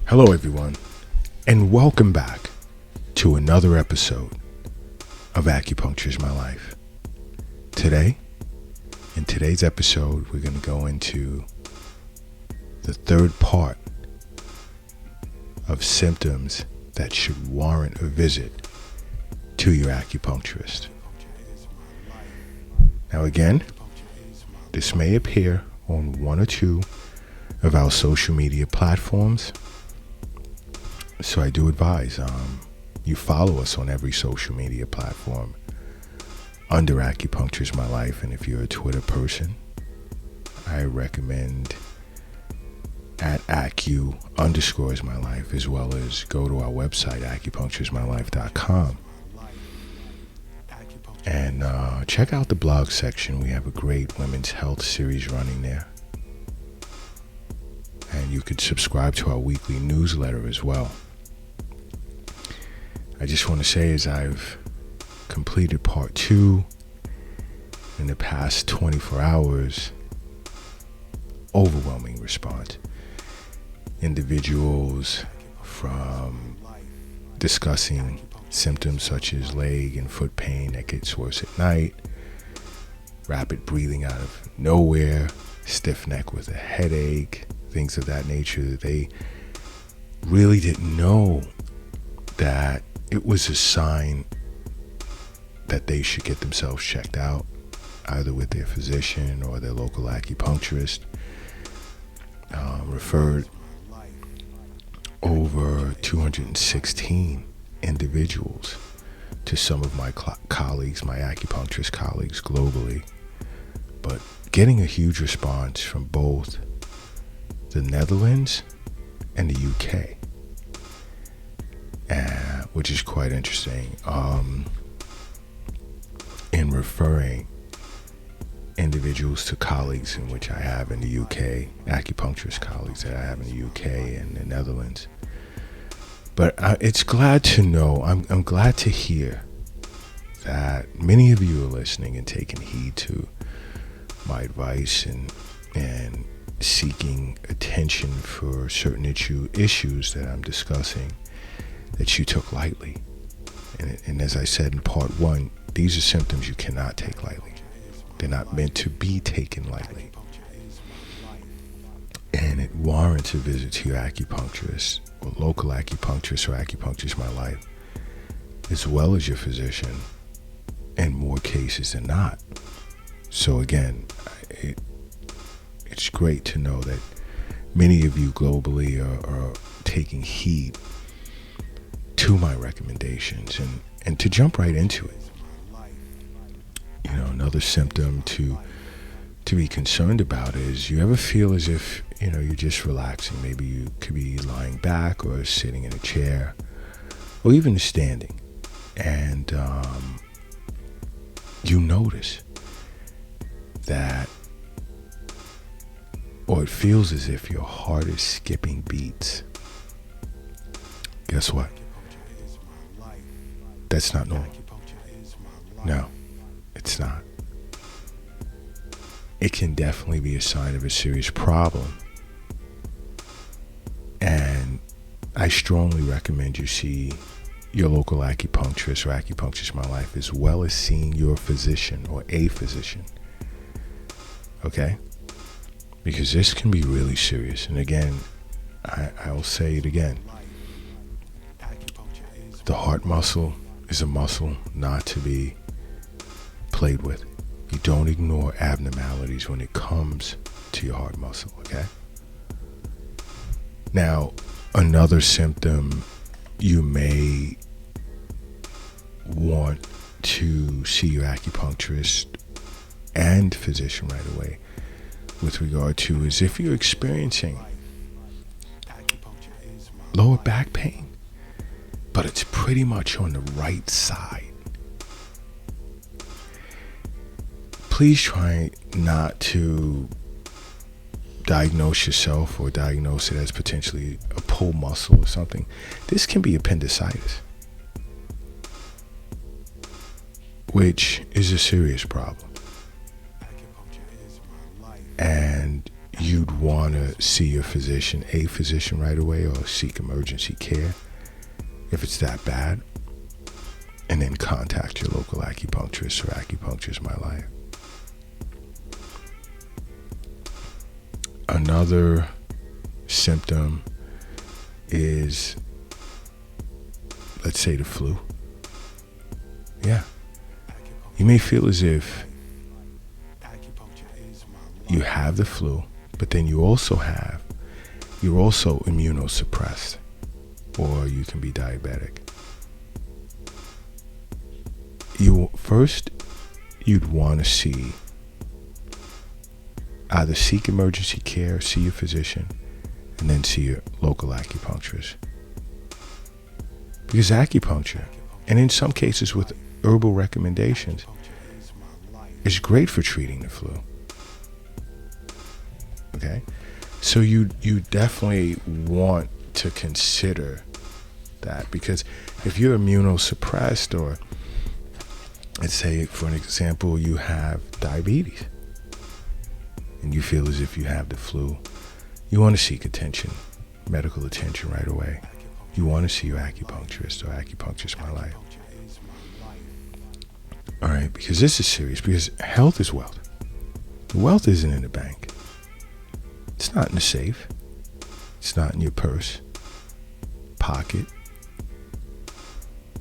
Hello, everyone, and welcome back to another episode of Acupuncture is My Life. In today's episode, we're going to go into the third part of symptoms that should warrant a visit to your acupuncturist. Now, again, this may appear on one or two of our social media platforms. So I do advise you follow us on every social media platform under Acupuncture is My Life. And if you're a Twitter person, I recommend at Acu_is_my_life, as well as go to our website, acupunctureismylife.com. And check out the blog section. We have a great women's health series running there. And you could subscribe to our weekly newsletter as well. I just want to say, as I've completed part 2 in the past 24 hours, overwhelming response. Individuals from discussing symptoms such as leg and foot pain that gets worse at night, rapid breathing out of nowhere, stiff neck with a headache, things of that nature, that they really didn't know that it was a sign that they should get themselves checked out, either with their physician or their local acupuncturist. Referred over 216 individuals to some of my colleagues, my acupuncturist colleagues globally, but getting a huge response from both the Netherlands and the UK. Which is quite interesting, in referring individuals to colleagues in which I have in the UK, acupuncturist colleagues that I have in the UK and the Netherlands. But it's glad to know, I'm glad to hear that many of you are listening and taking heed to my advice and seeking attention for certain issues that I'm discussing that you took lightly. And as I said in part 1, these are symptoms you cannot take lightly. They're not meant to be taken lightly. And it warrants a visit to your acupuncturist or local acupuncturist or Acupuncture is My Life, as well as your physician, in more cases than not. So again, it's great to know that many of you globally are taking heed to my recommendations and to jump right into it. You know, another symptom to be concerned about is, you ever feel as if, you're just relaxing. Maybe you could be lying back or sitting in a chair or even standing, and you notice that, or it feels as if your heart is skipping beats. Guess what? That's not normal. No, it's not. It can definitely be a sign of a serious problem. And I strongly recommend you see your local acupuncturist or Acupuncture is My Life, as well as seeing your physician or a physician. Okay? Because this can be really serious. And again, I'll say it again. The heart muscle is a muscle not to be played with. You don't ignore abnormalities when it comes to your heart muscle, okay? Now, another symptom you may want to see your acupuncturist and physician right away with regard to is if you're experiencing lower back pain, but it's pretty much on the right side. Please try not to diagnose yourself or diagnose it as potentially a pull muscle or something. This can be appendicitis, which is a serious problem. And you'd want to see a physician right away, or seek emergency care if it's that bad, and then contact your local acupuncturist or Acupuncture's My Life. Another symptom is, let's say, the flu. Yeah. You may feel as if you have the flu, but then you're also immunosuppressed, or you can be diabetic. You'd want to either seek emergency care, see your physician, and then see your local acupuncturist. Because acupuncture, and in some cases with herbal recommendations, is great for treating the flu. Okay? So you definitely want to consider that, because if you're immunosuppressed, or let's say, for an example, you have diabetes and you feel as if you have the flu, you want to seek medical attention right away. You want to see your acupuncturist or Acupuncture's My Life. All right, because this is serious, because health is wealth. Wealth isn't in the bank. It's not in the safe. It's not in your purse, pocket.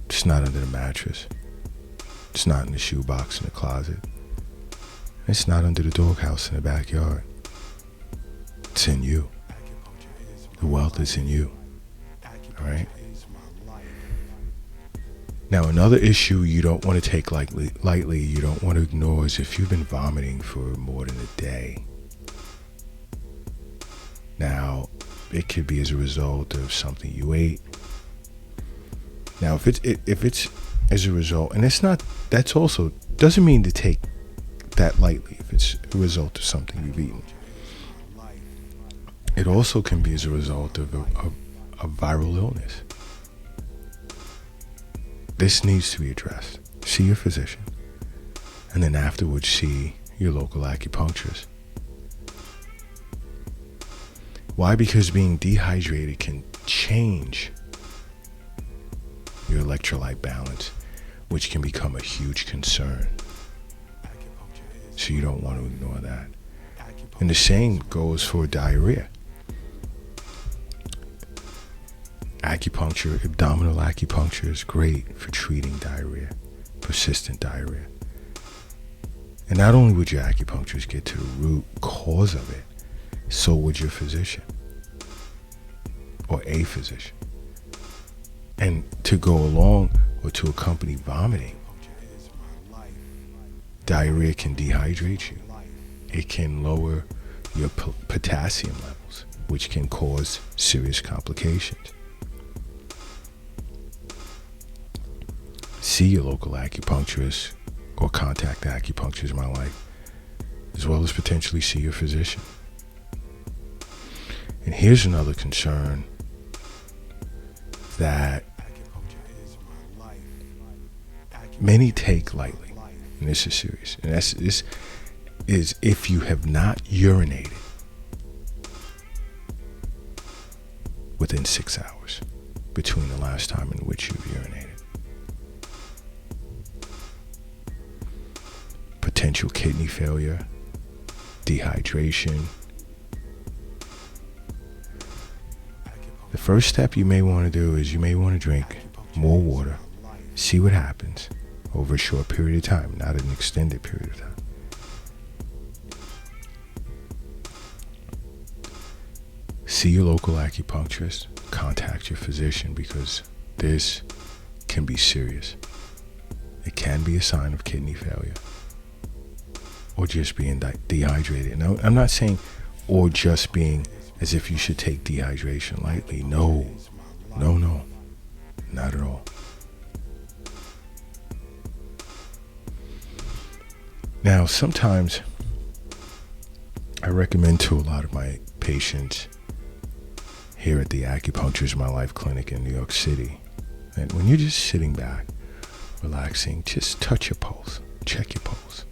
It's not under the mattress. It's not in the shoebox in the closet. It's not under the doghouse in the backyard. It's in you. The wealth is in you. All right? Now, another issue you don't want to take lightly, you don't want to ignore, is if you've been vomiting for more than a day. Now, it could be as a result of something you ate. Now, if it's as a result, and that's also doesn't mean to take that lightly if it's a result of something you've eaten. It also can be as a result of a viral illness. This needs to be addressed. See your physician, and then afterwards see your local acupuncturist. Why? Because being dehydrated can change your electrolyte balance, which can become a huge concern. So you don't want to ignore that. And the same goes for diarrhea. Acupuncture, abdominal acupuncture, is great for treating diarrhea, persistent diarrhea. And not only would your acupuncturist get to the root cause of it, so would your physician or a physician. And to go along or to accompany vomiting, diarrhea can dehydrate you. It can lower your potassium levels, which can cause serious complications. See your local acupuncturist or contact Acupuncture's My Life, as well as potentially see your physician. And here's another concern that many take lightly, and this is serious, and this is if you have not urinated within 6 hours between the last time in which you've urinated. Potential kidney failure, dehydration. The first step you may want to do is you may want to drink more water, see what happens over a short period of time, not an extended period of time. See your local acupuncturist, contact your physician, because this can be serious. It can be a sign of kidney failure or just being dehydrated. Now, I'm not saying or just being as if you should take dehydration lightly. No, not at all. Now, sometimes I recommend to a lot of my patients here at the Acupuncture's My Life clinic in New York City that when you're just sitting back, relaxing, just touch your pulse, check your pulse.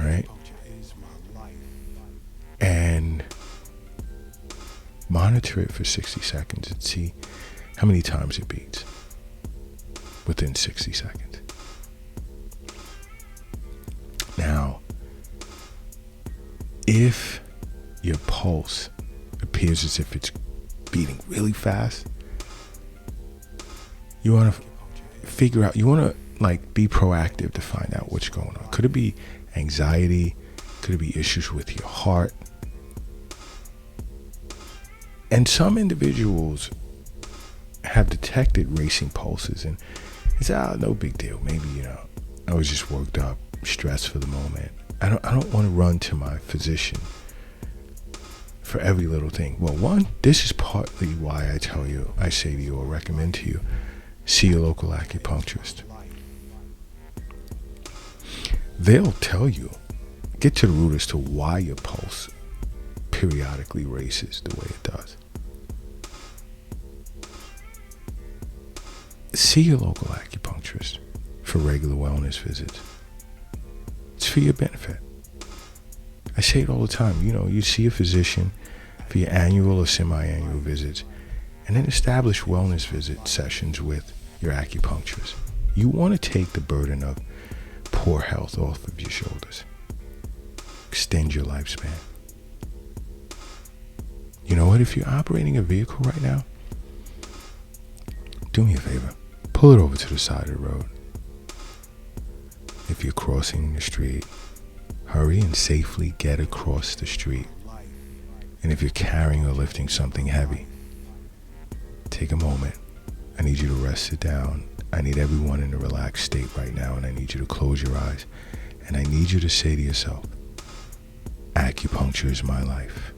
right? And monitor it for 60 seconds and see how many times it beats within 60 seconds. Now, if your pulse appears as if it's beating really fast, you want to figure out, you want to be proactive to find out what's going on. Could it be anxiety? Could it be issues with your heart? And some individuals have detected racing pulses and it's no big deal. Maybe, I was just worked up, stressed for the moment. I don't want to run to my physician for every little thing. Well, one, this is partly why I say to you or recommend to you, see a local acupuncturist. They'll tell you, get to the root as to why your pulse periodically races the way it does. See your local acupuncturist for regular wellness visits. It's for your benefit. I say it all the time. You see a physician for your annual or semi-annual visits, and then establish wellness visit sessions with your acupuncturist. You want to take the burden of poor health off of your shoulders. Extend your lifespan. You know what? If you're operating a vehicle right now, do me a favor. Pull it over to the side of the road. If you're crossing the street, hurry and safely get across the street. And if you're carrying or lifting something heavy, take a moment. I need you to rest it down. I need everyone in a relaxed state right now, and I need you to close your eyes. And I need you to say to yourself, acupuncture is my life.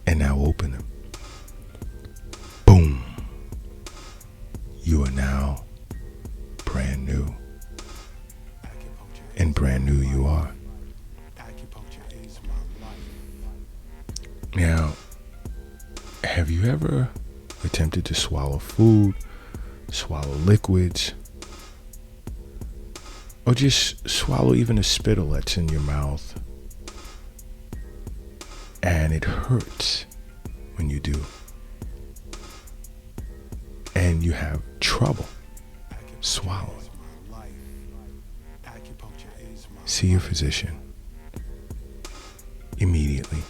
And now open them. Boom. You are now brand new. And brand new you are. Now, have you ever attempted to swallow food, swallow liquids, or just swallow even a spittle that's in your mouth, and it hurts when you do, and you have trouble swallowing? See your physician immediately,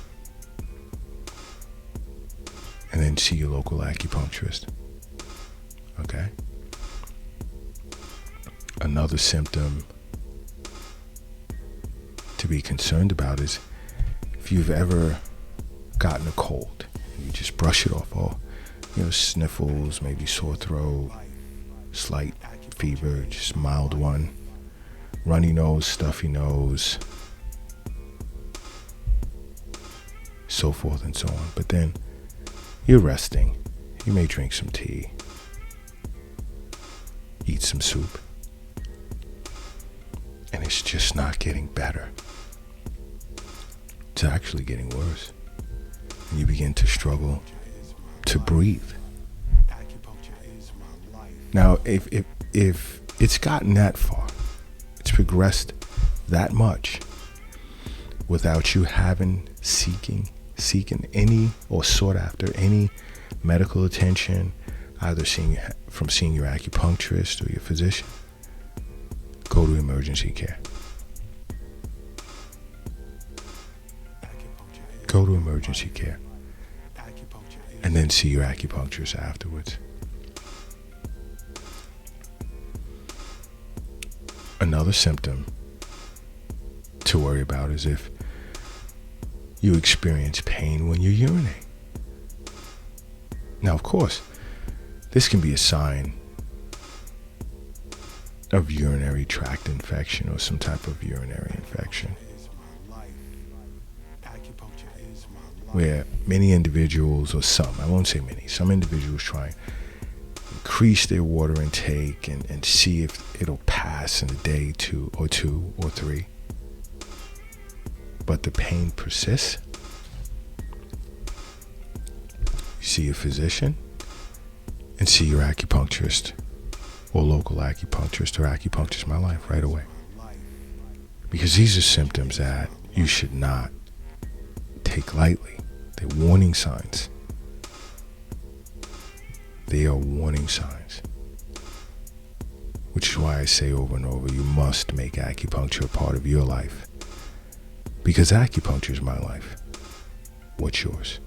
and then see your local acupuncturist. Okay? Another symptom to be concerned about is if you've ever gotten a cold and you just brush it off, or sniffles, maybe sore throat, slight fever, just mild one, runny nose, stuffy nose, so forth and so on. But then you're resting. You may drink some tea, eat some soup, and it's just not getting better. It's actually getting worse. And you begin to struggle to breathe. Now, if it's gotten that far, it's progressed that much without you having seeking any or sought after any medical attention, either seeing your acupuncturist or your physician, go to emergency care. Go to emergency care. And then see your acupuncturist afterwards. Another symptom to worry about is if you experience pain when you urinate. Now, of course, this can be a sign of urinary tract infection or some type of urinary infection, where many individuals, or some, I won't say many, some individuals try and increase their water intake and see if it'll pass in a day, two or three. But the pain persists. You see a physician and see your acupuncturist or local acupuncturist or Acupuncture is My Life right away. Because these are symptoms that you should not take lightly. They're warning signs. They are warning signs. Which is why I say over and over, you must make acupuncture a part of your life. Because acupuncture is my life. What's yours?